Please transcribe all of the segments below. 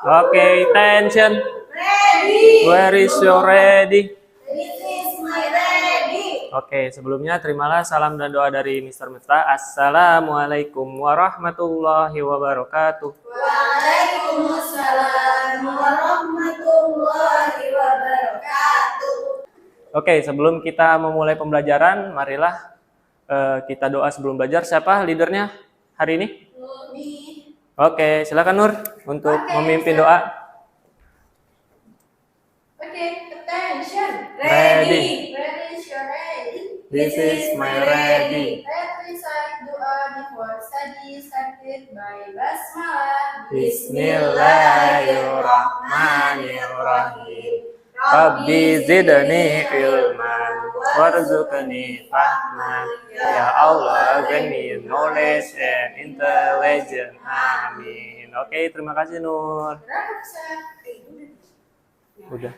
Okay, attention. Ready. Where is your ready? This is my ready. Oke, sebelumnya terimalah salam dan doa dari Mr. Miftah. Assalamualaikum warahmatullahi wabarakatuh. Waalaikumsalam warahmatullahi wabarakatuh. Oke, sebelum kita memulai pembelajaran, marilah kita doa sebelum belajar. Siapa leadernya hari ini? Oke, silakan Nur untuk memimpin doa. Attention. Ready. Where is your ready? This is my ready. Let's recite doa before study started by Basmalah. Bismillahirrahmanirrahim. Rabbi zidni ilman warzuqni fahman. Ya Allah, bring knowledge and intelligence. Amin. Oke, terima kasih Nur. Udah.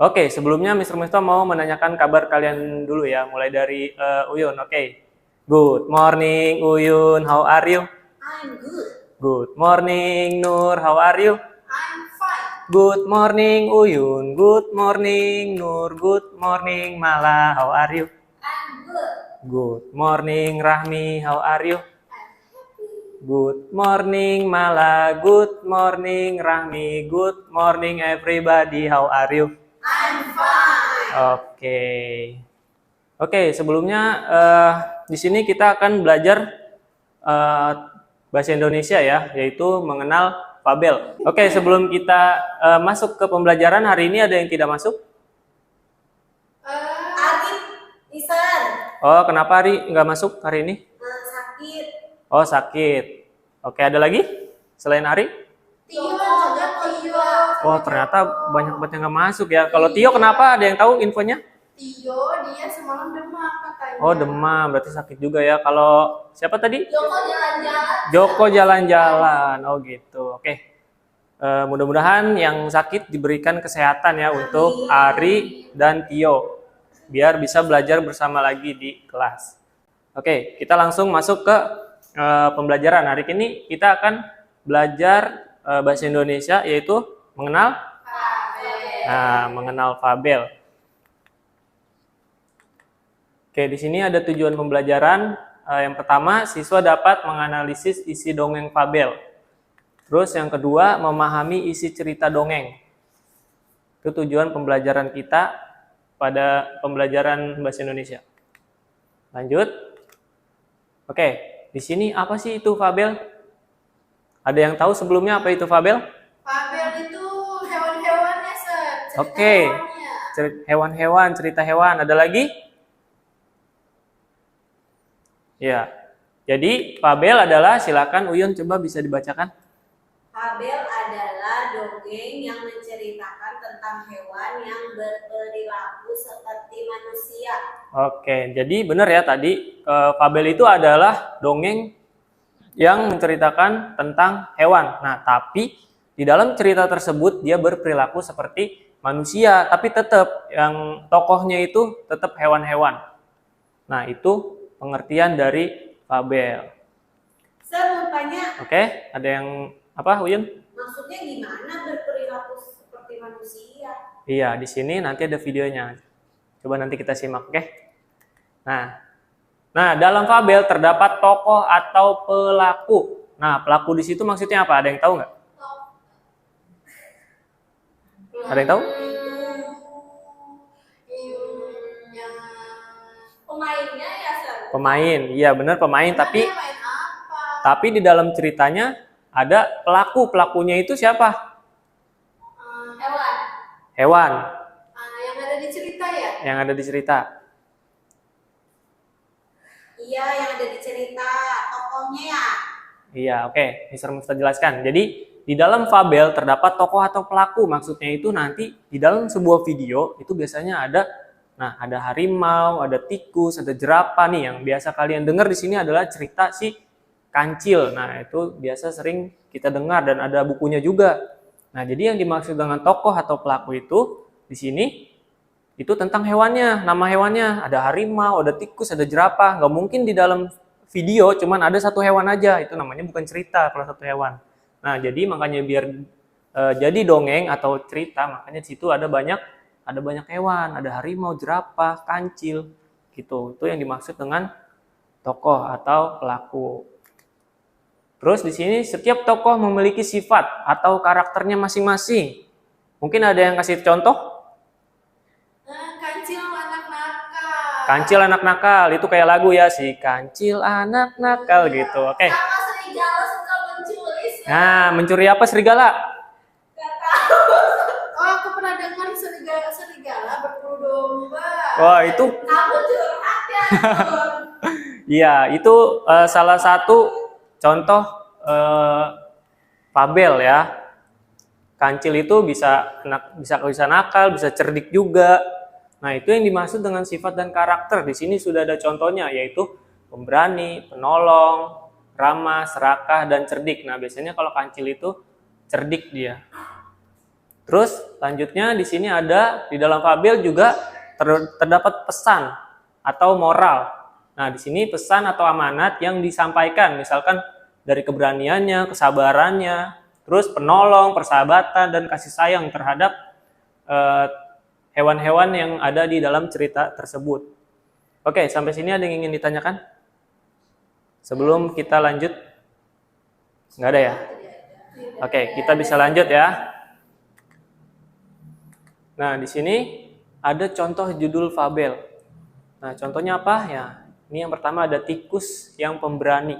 Oke, sebelumnya Mr. Miftah mau menanyakan kabar kalian dulu ya, mulai dari Uyun. Oke. Good morning Uyun, how are you? I'm good. Good morning Nur, how are you? I'm fine. Good morning Uyun, good morning Nur, good morning Mala, how are you? I'm good. Good morning Rahmi, how are you? I'm happy. Good morning Mala, good morning Rahmi, good morning everybody, how are you? I'm fine. Oke, sebelumnya di sini kita akan belajar bahasa Indonesia ya, yaitu mengenal fabel. Oke, sebelum kita masuk ke pembelajaran hari ini, ada yang tidak masuk? Arif, listen. Oh, kenapa Ari nggak masuk hari ini? Sakit. Oh, sakit. Oke, ada lagi selain Ari? Tio juga Tio. Oh, ternyata banyak banget yang nggak masuk ya. Kalau Tio kenapa? Ada yang tahu infonya? Tio dia semalam demam katanya. Oh, demam, berarti sakit juga ya. Kalau siapa tadi? Joko jalan-jalan. Joko jalan-jalan. Oh gitu. Oke. Mudah-mudahan yang sakit diberikan kesehatan ya untuk Ari dan Tio. Biar bisa belajar bersama lagi di kelas. Oke, kita langsung masuk ke pembelajaran. Hari ini kita akan belajar bahasa Indonesia, yaitu mengenal mengenal fabel. Oke, di sini ada tujuan pembelajaran. Yang pertama, siswa dapat menganalisis isi dongeng fabel. Terus yang kedua, memahami isi cerita dongeng. Itu tujuan pembelajaran kita pada pembelajaran bahasa Indonesia. Lanjut. Oke, di sini apa sih itu fabel? Ada yang tahu sebelumnya apa itu fabel? Fabel itu hewan-hewannya, Sir. Oke. Hewan-hewan, cerita hewan. Ada lagi? Ya. Jadi fabel adalah, silakan Uyun coba bisa dibacakan. Fabel adalah dongeng yang menceritakan tentang hewan yang berperilaku seperti manusia. Oke, jadi benar ya tadi fabel itu adalah dongeng yang menceritakan tentang hewan. Nah, tapi di dalam cerita tersebut dia berperilaku seperti manusia, tapi tetap yang tokohnya itu tetap hewan-hewan. Nah, itu pengertian dari fabel. Saya mau tanya. Oke, ada yang apa, Uyun? Maksudnya gimana berperilaku seperti manusia? Iya, di sini nanti ada videonya. Coba nanti kita simak, oke? Nah, dalam fabel terdapat tokoh atau pelaku. Nah, pelaku di situ maksudnya apa? Ada yang tahu nggak? Ada yang tahu? Pemainnya ya, Sir? Pemain, iya benar pemain. Tapi Main apa? di dalam ceritanya ada pelaku. Pelakunya itu siapa? Hewan. Hewan. Yang ada di cerita ya? Yang ada di cerita. Iya, yang ada di cerita. Tokohnya ya? Iya, oke. Mr. Miftah jelaskan. Jadi, di dalam fabel terdapat tokoh atau pelaku. Maksudnya itu nanti di dalam sebuah video itu biasanya ada harimau, ada tikus, ada jerapah nih. Yang biasa kalian dengar di sini adalah cerita si Kancil. Nah, itu biasa sering kita dengar dan ada bukunya juga. Nah, jadi yang dimaksud dengan tokoh atau pelaku itu di sini itu tentang hewannya, nama hewannya. Ada harimau, ada tikus, ada jerapah. Nggak mungkin di dalam video cuman ada satu hewan aja. Itu namanya bukan cerita kalau satu hewan. Nah, jadi makanya biar jadi dongeng atau cerita, makanya di situ ada banyak hewan, ada harimau, jerapah, kancil, gitu. Itu yang dimaksud dengan tokoh atau pelaku. Terus di sini setiap tokoh memiliki sifat atau karakternya masing-masing. Mungkin ada yang kasih contoh? Kancil anak nakal. Kancil anak nakal, itu kayak lagu ya, si kancil anak nakal gitu. Oke. Sama serigala suka mencuri. Nah, mencuri apa serigala? Gak tahu. Oh, aku pernah dengar serigala berburu domba. Wah, itu Kamu curhat ya. iya, itu salah satu contoh fabel ya. Kancil itu bisa nakal, bisa cerdik juga. Nah, itu yang dimaksud dengan sifat dan karakter. Di sini sudah ada contohnya, yaitu pemberani, penolong, ramah, serakah, dan cerdik. Nah, biasanya kalau kancil itu cerdik dia. Terus selanjutnya di sini ada di dalam fabel juga terdapat pesan atau moral. Nah, di sini pesan atau amanat yang disampaikan, misalkan dari keberaniannya, kesabarannya, terus penolong, persahabatan, dan kasih sayang terhadap hewan-hewan yang ada di dalam cerita tersebut. Oke, sampai sini ada yang ingin ditanyakan? Sebelum kita lanjut? Nggak ada ya? Oke, kita bisa lanjut ya. Nah, di sini ada contoh judul fabel. Nah, contohnya apa ya? Ini yang pertama ada tikus yang pemberani.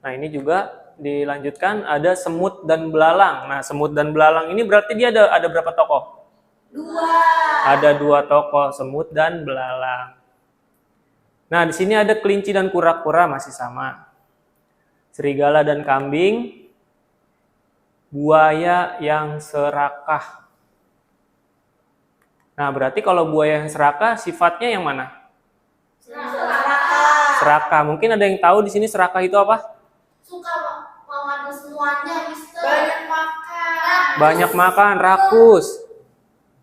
Nah, ini juga dilanjutkan ada semut dan belalang. Nah, semut dan belalang ini berarti dia ada berapa tokoh? 2. Ada 2 tokoh, semut dan belalang. Nah, di sini ada kelinci dan kura-kura, masih sama. Serigala dan kambing, buaya yang serakah. Nah, berarti kalau buaya yang serakah sifatnya yang mana? Serakah. Mungkin ada yang tahu di sini serakah itu apa? Suka mengadu semuanya, Mister. Banyak makan. Banyak makan, rakus.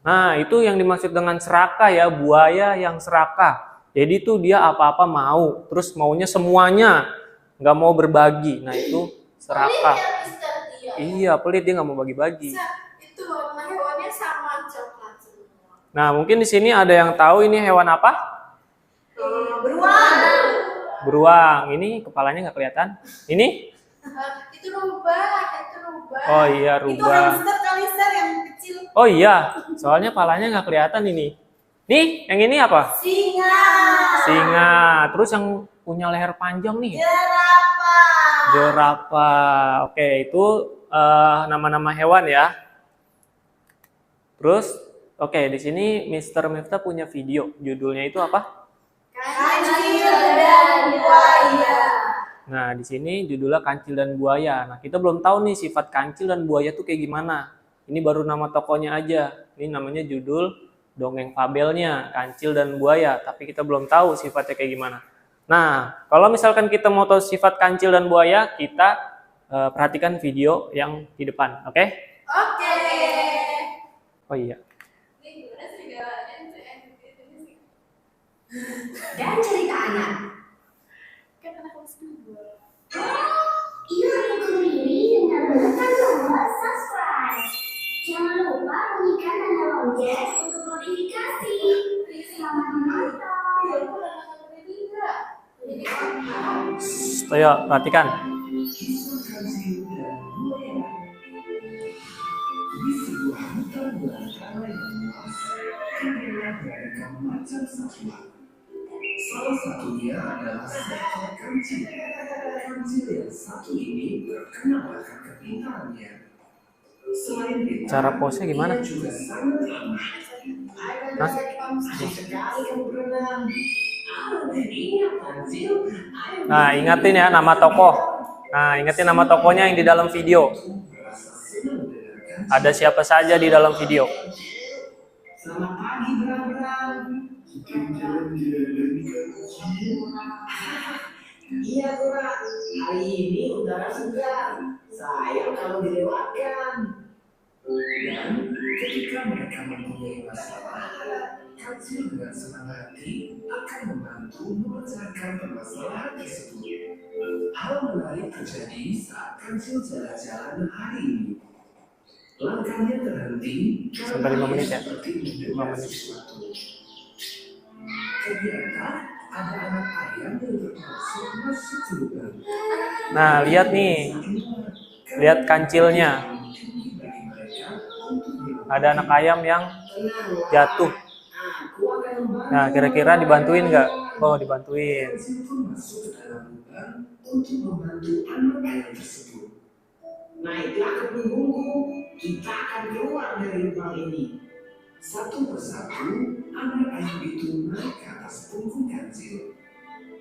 Nah, itu yang dimaksud dengan serakah ya, buaya yang serakah. Jadi tuh dia apa-apa mau, terus maunya semuanya, nggak mau berbagi. Nah, itu serakah. Pelit ya, Mister, dia. Iya, pelit, dia nggak mau bagi-bagi. Itu warna hewannya sama coklat semua. Nah, mungkin di sini ada yang tahu ini hewan apa? Beruang. Beruang. Ini kepalanya nggak kelihatan. Ini? Itu rubah. Oh iya, Itu rubah. hamster kali, Sir, yang kecil. Oh iya, soalnya palanya nggak kelihatan ini. Nih, yang ini apa? Singa. Singa. Terus yang punya leher panjang nih? Jerapah. Jerapah. Oke, itu nama-nama hewan ya. Terus, oke, di sini Mr. Miftah punya video. Judulnya itu apa? Kancil dan buaya. Nah, di sini judulnya Kancil dan Buaya. Nah, kita belum tahu nih sifat kancil dan buaya tuh kayak gimana. Ini baru nama tokohnya aja. Ini namanya judul dongeng fabelnya, Kancil dan Buaya. Tapi kita belum tahu sifatnya kayak gimana. Nah, kalau misalkan kita mau tahu sifat kancil dan buaya, kita perhatikan video yang di depan, oke? Oke. Oh iya. Dan cerita anak. Yuk ikuti ini dengan menekan tombol subscribe. Jangan lupa bunyikan tanda lonceng untuk notifikasi. Selamat menonton. Ayo, perhatikan. Di sebuah hutan belantara yang luas, terdapat beragam macam satwa. Salah satunya adalah seekor kancil. Kancil yang satu ini terkenal akan kepintarannya. Selain pintar, Cara pose gimana? ia juga sangat ramah. Hah? Sekali kamu berenang. Dan ingat kancil, Nah, ingatin ya nama tokoh. Nah, ingatin nama tokohnya yang di dalam video. merasa senang dengan kancil. Ada siapa saja di dalam video. Selamat pagi berang-berang. Kita jalan-jalan kancil. Iya kurang, hari ini udara segar. Sayang kalau dilewatkan. Dan ketika mereka mempunyai masalah, Kancil dengan senang hati akan membantu memecahkan permasalahan tersebut. Hal menarik terjadi saat Kancil jalan-jalan hari ini. Langkahnya terhenti Sampai 5 menit ya? seperti 5 mendengar menit. sesuatu. Ternyata ada anak ayam yang termasuk masuk ke lubang. Nah, lihat nih. Lihat kancilnya. Ada anak ayam yang jatuh. Nah, kira-kira dibantuin nggak? Oh, dibantuin. Kancil pun masuk ke dalam lubang untuk membantu anak ayam tersebut. Naiklah ke punggungku, kita akan keluar dari lubang ini. Satu persatu, anak ayam itu naik ke atas punggung Kancil.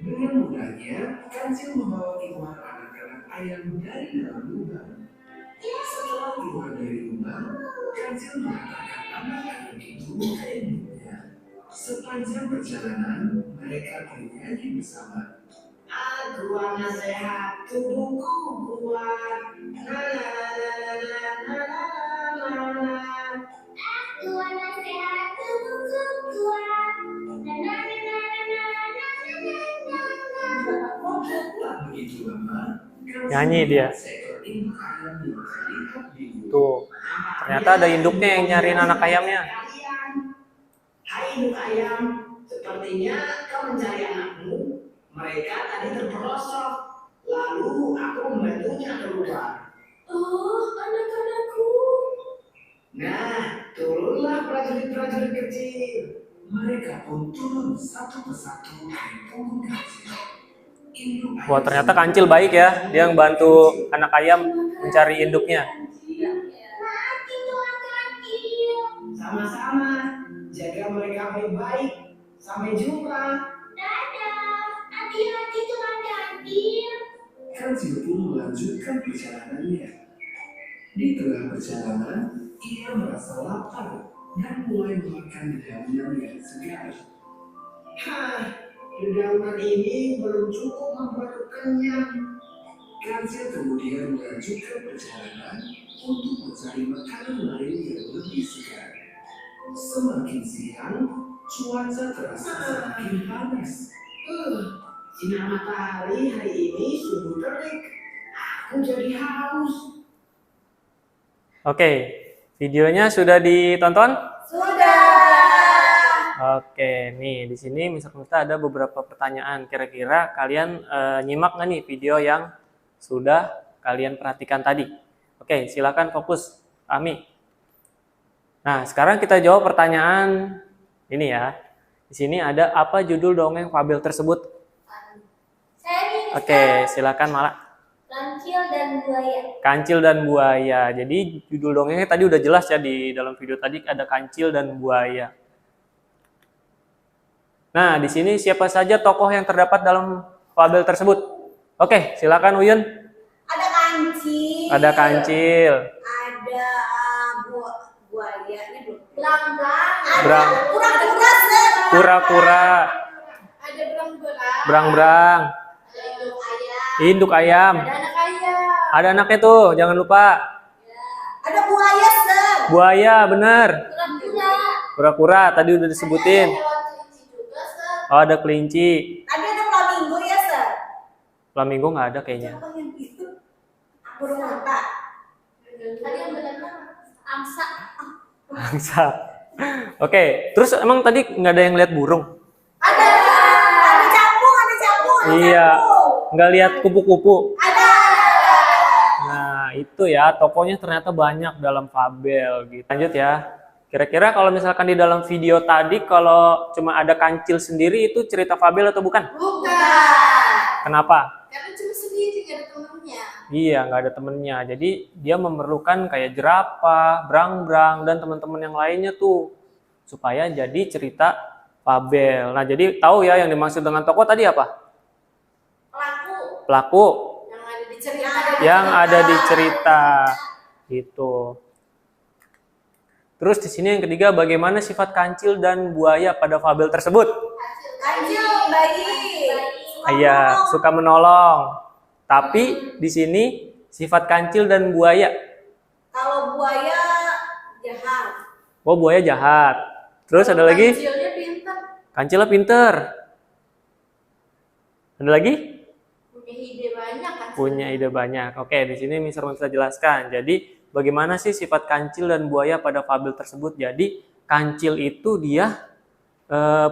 Dengan mudahnya, Kancil membawa keluar anak-anak ayam dari dalam lubang. Setelah keluar dari lubang, Kancil mengatakan anak ayam itu ke induknya. Sepanjang perjalanan, mereka bernyanyi bersama. Aku anak sehat, tubuhku kuat. La la la la la la la la. Aku anak sehat, tubuhku kuat. Na na na na na na na na na. Tak begitu lama, Nyanyi dia. seekor induk ayam yang terlihat bingung. Tuh. Ternyata ada induknya yang nyariin anak ayamnya. Hai induk ayam, sepertinya kau mencari anakmu. Mereka tadi terperosok. Lalu aku membantunya keluar. Oh, anak-anakku. Nah, turunlah prajurit-prajurit kecil. Mereka pun turun satu persatu dari punggung Kancil. Induk ayam Wah, ternyata Kancil baik ya. Dia yang bantu anak ayam mencari induknya. Maafin Tuhan Kancil. sama-sama. Jaga mereka baik-baik. Sampai jumpa. Dadah. Hati-hati Tuhan Kancil. Kancil pun melanjutkan perjalanannya. Di tengah perjalanan, ia merasa lapar dan mulai memakan dedaunan yang segar. Dedaunan ini belum cukup membuatku kenyang. Kancil kemudian melanjutkan perjalanan untuk mencari makanan lain yang lebih segar. Semakin siang, cuaca terasa semakin panas. Sinar matahari hari ini sungguh terik. Aku jadi haus. Oke, videonya sudah ditonton? Sudah. Oke, nih di sini Mr. Mufta ada beberapa pertanyaan. Kira-kira kalian nyimak nggak nih video yang sudah kalian perhatikan tadi? Oke, silakan fokus, Ami. Nah, sekarang kita jawab pertanyaan ini ya. Di sini ada apa judul dongeng fabel tersebut? Saya nih, Oke, silakan Mala. Kancil dan buaya. Kancil dan buaya. Jadi judul dongengnya tadi udah jelas ya di dalam video tadi ada kancil dan buaya. Nah, di sini siapa saja tokoh yang terdapat dalam fabel tersebut? Oke, silakan Uyun. Ada kancil. Ada kancil. Ada buaya. Ini belum. Belang-belang. Berang. Kura-kura, Sir. Kura-kura. Ada berang-berang. Berang-berang. Ada induk ayam. Induk ayam. Ada anak ayam. Ada anaknya tuh, jangan lupa. Ada buaya, Sir. Buaya, bener. Kura-kura. Kura-kura, tadi udah disebutin. Ada hewan kelinci juga, Sir. Oh, ada kelinci. Tadi ada flamingo ya, Sir. Flamingo nggak ada kayaknya. Apa yang itu? Burung apa? Tadi yang benar angsa. Angsa. Oke, terus emang tadi nggak ada yang lihat burung? Ada. Ada capung, ada capung. Ada Iya. capung. Nggak lihat kupu-kupu? Ada. Nah, itu ya, tokohnya ternyata banyak dalam fabel gitu. Lanjut ya. Kira-kira kalau misalkan di dalam video tadi kalau cuma ada kancil sendiri itu cerita fabel atau bukan? Bukan. Kenapa? Karena cuma sendiri, nggak ada temennya. Iya, nggak ada temennya. Jadi dia memerlukan kayak jerapah, berang-berang, dan teman-teman yang lainnya tuh supaya jadi cerita fabel. Nah, jadi tahu ya yang dimaksud dengan tokoh tadi apa? Pelaku Pelaku yang ada di cerita. yang ada di cerita gitu. Terus di sini yang ketiga, bagaimana sifat kancil dan buaya pada fabel tersebut? Kancil baik. Iya, suka menolong. Tapi di sini sifat kancil dan buaya. Kalau buaya jahat. Oh, buaya jahat. Terus ada lagi? Kancilnya Kancilnya pinter. Ada lagi? Punya ide banyak kan? Punya ide banyak. Oke, di sini Mr. bisa jelaskan. Jadi, bagaimana sih sifat kancil dan buaya pada fabel tersebut? Jadi, kancil itu dia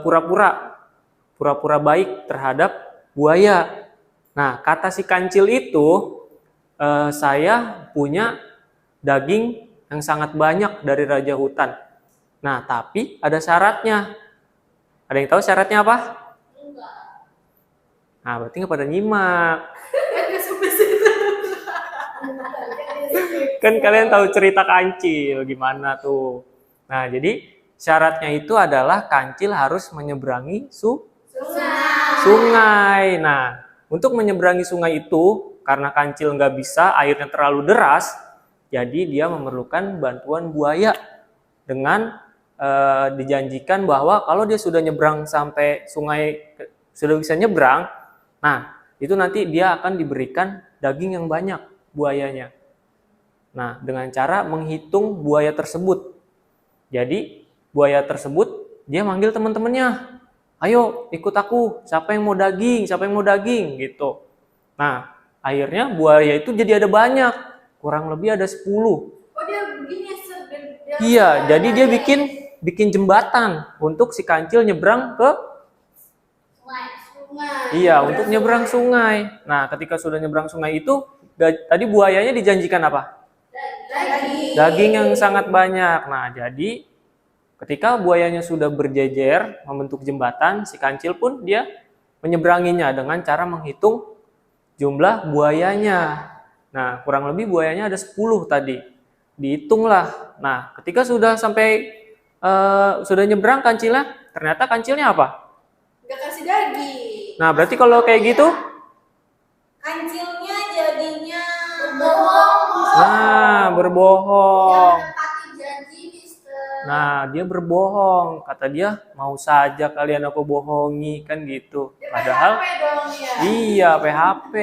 pura-pura baik terhadap buaya. Nah, kata si kancil itu, saya punya daging yang sangat banyak dari raja hutan. Nah, tapi ada syaratnya. Ada yang tahu syaratnya apa? Nah, berarti nggak pada nyimak. Nggak sampai situ. Kan kalian tahu cerita kancil gimana tuh. Nah, jadi syaratnya itu adalah kancil harus menyeberangi sungai. Nah, untuk menyeberangi sungai itu, karena kancil nggak bisa, airnya terlalu deras, jadi dia memerlukan bantuan buaya dengan dijanjikan bahwa kalau dia sudah nyebrang sampai sungai, sudah bisa nyebrang, nah itu nanti dia akan diberikan daging yang banyak buayanya. Nah, dengan cara menghitung buaya tersebut. Jadi buaya tersebut dia manggil teman-temannya, ayo ikut aku, siapa yang mau daging, siapa yang mau daging gitu. Nah, akhirnya buaya itu jadi ada banyak, kurang lebih ada 10. Oh, dia begini Iya, jadi dia bikin jembatan untuk si kancil nyebrang ke sungai. Iya, untuk nyebrang sungai. Nah, ketika sudah nyebrang sungai itu, tadi buayanya dijanjikan apa? Daging yang sangat banyak. Nah, jadi ketika buayanya sudah berjejer membentuk jembatan, si kancil pun dia menyeberanginya dengan cara menghitung jumlah buayanya. Nah, kurang lebih buayanya ada 10 tadi. Dihitunglah. Nah, ketika sudah sampai sudah nyebrang kancilnya, ternyata kancilnya apa? Nggak kasih daging. Nah, berarti kalau kayak gitu, Kancilnya jadinya berbohong. nah, berbohong. Nepati janji, Mister. Nah, dia berbohong. Kata dia, mau saja kalian aku bohongi, kan gitu. Padahal, PHP dong ya. iya, PHP.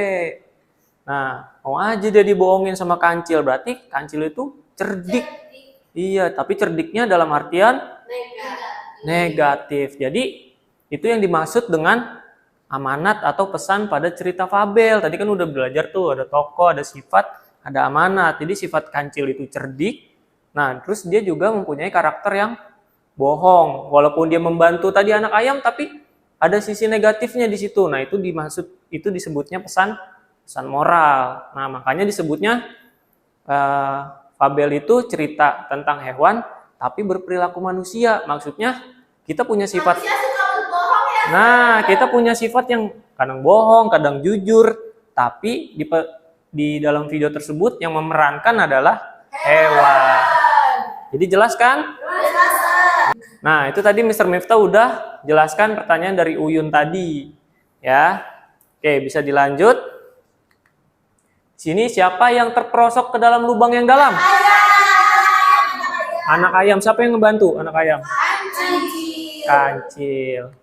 Nah, mau aja dia dibohongin sama kancil. Berarti kancil itu cerdik. Iya, tapi cerdiknya dalam artian negatif. Jadi, itu yang dimaksud dengan amanat atau pesan pada cerita fabel. Tadi kan udah belajar tuh, ada tokoh, ada sifat, ada amanat. Jadi sifat kancil itu cerdik. Nah, terus dia juga mempunyai karakter yang bohong. Walaupun dia membantu tadi anak ayam, tapi ada sisi negatifnya di situ. Nah, itu disebutnya pesan moral. Nah, makanya disebutnya fabel itu cerita tentang hewan, tapi berperilaku manusia. Maksudnya kita punya sifat. Manusia suka berbohong ya. Nah, kita punya sifat yang kadang bohong, kadang jujur, tapi di dalam video tersebut yang memerankan adalah hewan. Jadi jelas kan? Nah, itu tadi Mr. Miftah udah jelaskan pertanyaan dari Uyun tadi. Ya. Oke, bisa dilanjut. Sini siapa yang terperosok ke dalam lubang yang dalam? Anak ayam. Siapa yang ngebantu? Anak ayam. Kancil.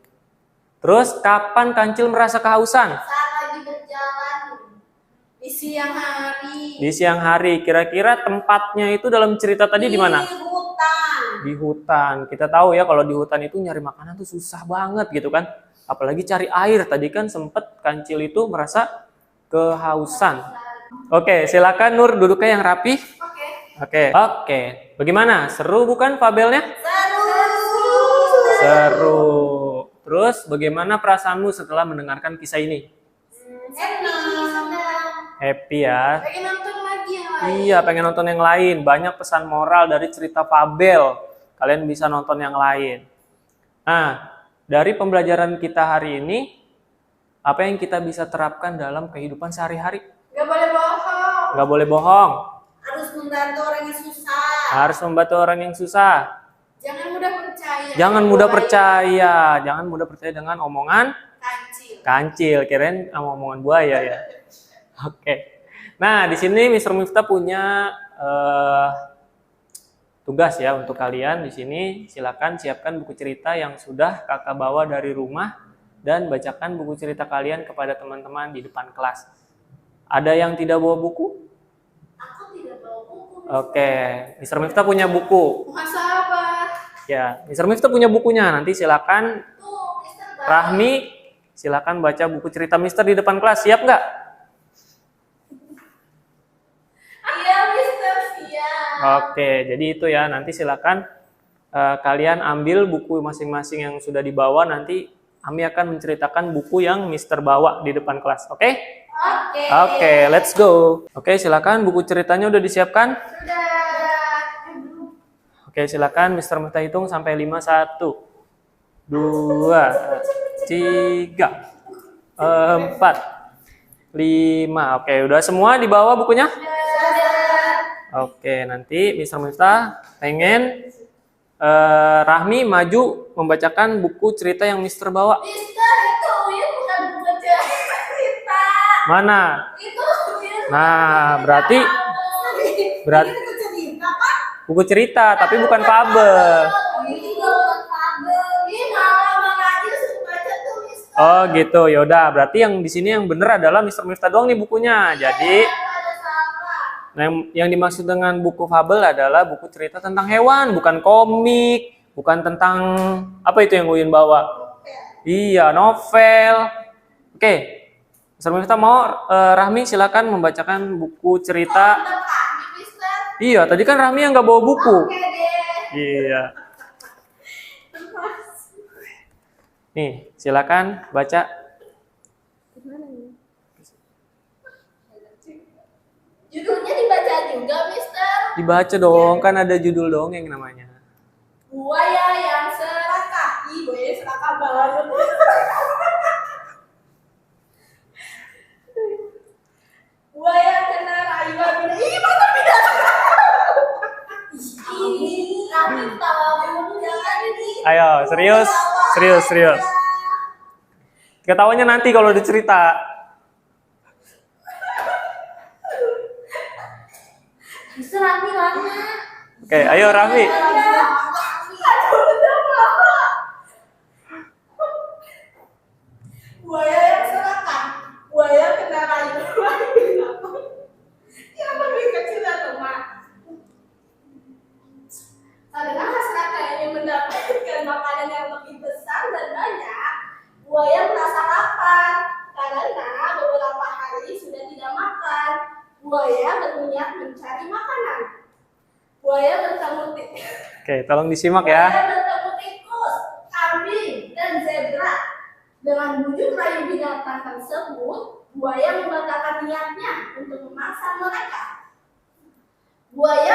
Terus kapan kancil merasa kehausan? Saat lagi berjalan di siang hari. Di siang hari. Kira-kira tempatnya itu dalam cerita tadi di mana? Di hutan. Di hutan. Kita tahu ya kalau di hutan itu nyari makanan tuh susah banget gitu kan. Apalagi cari air. Tadi kan sempet kancil itu merasa kehausan. Oke, silakan Nur duduknya yang rapi. Oke. Bagaimana? Seru bukan fabelnya? Seru. Terus bagaimana perasaanmu setelah mendengarkan kisah ini? Happy ya. Pengen nonton lagi yang lain. Iya, pengen nonton yang lain. Banyak pesan moral dari cerita fabel. Kalian bisa nonton yang lain. Nah, dari pembelajaran kita hari ini, apa yang kita bisa terapkan dalam kehidupan sehari-hari? Gak boleh bohong. Nggak boleh bohong. Harus membantu orang yang susah. Harus membantu orang yang susah. Jangan mudah percaya. Jangan mudah percaya. Jangan mudah percaya dengan omongan kancil. Kirain sama omongan buaya ya. Oke. Nah, di sini Mr. Miftah punya tugas ya untuk kalian di sini. Silakan siapkan buku cerita yang sudah kakak bawa dari rumah dan bacakan buku cerita kalian kepada teman-teman di depan kelas. Ada yang tidak bawa buku? Aku tidak bawa buku. Oke, Mr. Miftah punya buku. Muhasabah. Ya, Mr. Miftah punya bukunya. Nanti silakan Tuh. Rahmi, silakan baca buku cerita Mister di depan kelas. Siap nggak? Iya, Mister, siap. Oke, jadi itu ya. Nanti silakan kalian ambil buku masing-masing yang sudah dibawa. Nanti Ami akan menceritakan buku yang Mister bawa di depan kelas. Oke? Oke. Oke, let's go. Oke, silakan buku ceritanya udah disiapkan. Sudah. Oke, silakan Mister Miftah hitung sampai 5. 1, 2, 3, 4, 5. Oke, udah semua dibawa bukunya? Oke, nanti Mister Miftah pengen Rahmi maju membacakan buku cerita yang Mister bawa. Mister, itu Uyun bukan buku cerita. Mana? Itu Uyun. Nah, berarti Ini buku cerita kan? buku cerita, tapi bukan fabel. Ini bukan fabel. Ini mana aja suka baca tuh, Mister. Oh gitu, yaudah. Berarti yang di sini yang bener adalah Mister Miftah doang nih bukunya. Jadi, Ada salah. nah, yang dimaksud dengan buku fabel adalah buku cerita tentang hewan, bukan komik, bukan tentang apa itu yang Uyun bawa. Iya, novel. Oke, Mister Miftah mau Rahmi silakan membacakan buku cerita. Udah paham, Mister. Iya, tadi kan Rahmi yang nggak bawa buku. Oke deh. Iya. Nih, silakan baca. Judulnya dibaca juga, Mister. Dibaca dong, kan ada judul dongeng namanya. Buaya yang serakah. Ih, buaya serakah banget. Buaya kena rayuan binatang. Ih, masa binatang? Ih, Raffi tawa dulu, jangan ini. Ayo, serius, serius, serius. Ketawanya nanti kalau udah cerita. Mister, Raffi lama. Oke, ayo Raffi. Buaya yang serakah. Buaya kena rayuan binatang. Yang lebih kecil dan lemah. Karena serakah ini mendapatkan makanan yang lebih besar dan banyak, buaya merasa lapar. Karena beberapa hari sudah tidak makan, buaya berniat mencari makanan. Buaya bertemu Oke, tolong disimak ya. Buaya bertemu tikus, kambing, dan zebra. Dengan bujuk rayu binatang tersebut, buaya membatalkan niatnya untuk memaksa mereka. Buaya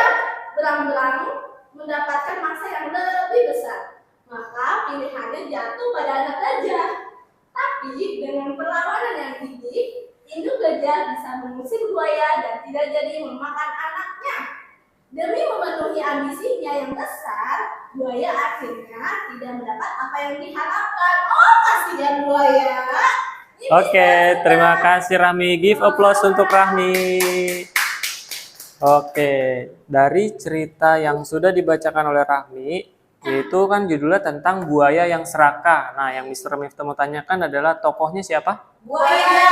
berang-berang mendapatkan mangsa yang lebih besar, maka pilihannya jatuh pada anak gajah. Tapi dengan perlawanan yang gigih, induk gajah bisa mengusir buaya dan tidak jadi memakan anaknya. Demi memenuhi ambisinya yang besar, buaya akhirnya tidak mendapat apa yang diharapkan. Oh, kasihan buaya. Ini Oke, bisa terima sedang- kasih Rahmi. Give applause untuk Rahmi. Oke, dari cerita yang sudah dibacakan oleh Rahmi, yaitu kan judulnya tentang buaya yang serakah. Nah, yang Mister Miftah mau tanyakan adalah tokohnya siapa? Buaya.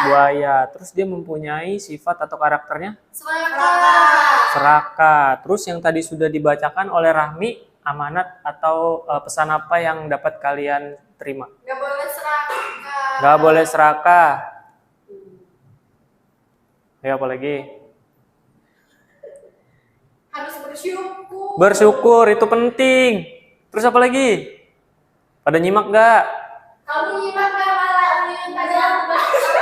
Buaya. Terus dia mempunyai sifat atau karakternya? Serakah. Serakah. Terus yang tadi sudah dibacakan oleh Rahmi, amanat atau pesan apa yang dapat kalian terima? Gak boleh serakah. Gak boleh serakah. Ayo apa lagi? Harus bersyukur. Bersyukur itu penting. Terus apa lagi? Pada nyimak gak? Kamu nyimak gak malah Uyun tadi aku bacanya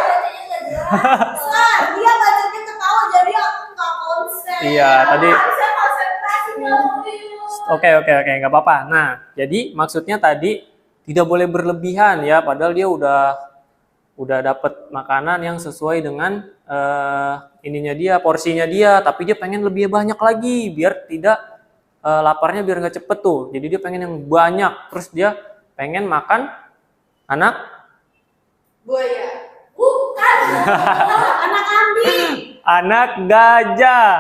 gak jelas. Dia bacanya ketawa jadi aku gak konsen. Iya, tadi. Harusnya konsentrasi dong Uyun. Oke, nggak apa-apa. Nah, jadi maksudnya tadi tidak boleh berlebihan ya, padahal dia udah dapat makanan yang sesuai dengan ininya dia, porsinya dia, tapi dia pengen lebih banyak lagi biar tidak laparnya biar nggak cepet tuh. Jadi dia pengen yang banyak, terus dia pengen makan anak Buaya. Bukan. Anak kambing. anak gajah.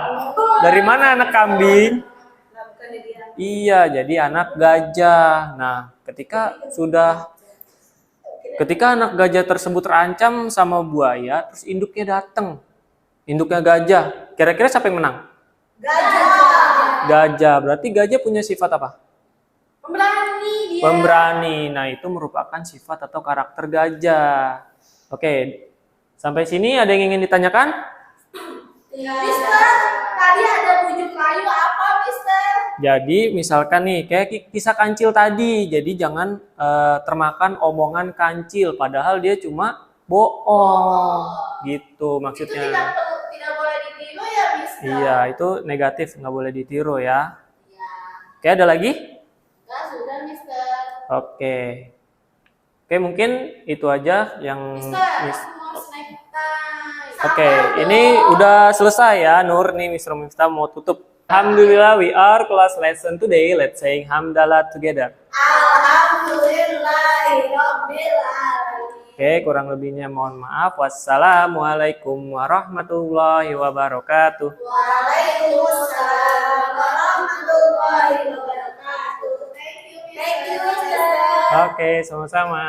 Dari mana anak kambing? Nah, bukan dia. Iya, jadi anak gajah. Nah, ketika anak gajah tersebut terancam sama buaya, terus induknya datang. Induknya gajah. Kira-kira siapa yang menang? Gajah. Gajah. Berarti gajah punya sifat apa? Pemberani Pemberani. Nah, itu merupakan sifat atau karakter gajah. Oke, sampai sini ada yang ingin ditanyakan? Mister, tadi ada bujuk rayu apa, Mister? Jadi, misalkan nih, kayak kisah kancil tadi. Jadi, jangan termakan omongan kancil, padahal dia cuma bohong. Gitu Itu maksudnya. tidak boleh ditiru ya, Mister? Iya, itu negatif, nggak boleh ditiru ya. Ya. Oke, ada lagi? Nah, sudah, Mister. Oke. Oke, mungkin itu aja yang Mister, aku mau snack time. Oke, Sabar ini dong. udah selesai ya, Nur. Nih, Mr. Miftah mau tutup. Alhamdulillah, we are class lesson today. Let's say hamdalah together. Alhamdulillahirabbil alamin. Oke, kurang lebihnya mohon maaf. Wassalamualaikum warahmatullahi wabarakatuh. Waalaikumsalam warahmatullahi wabarakatuh. Thank you, Mister. Oke, sama-sama.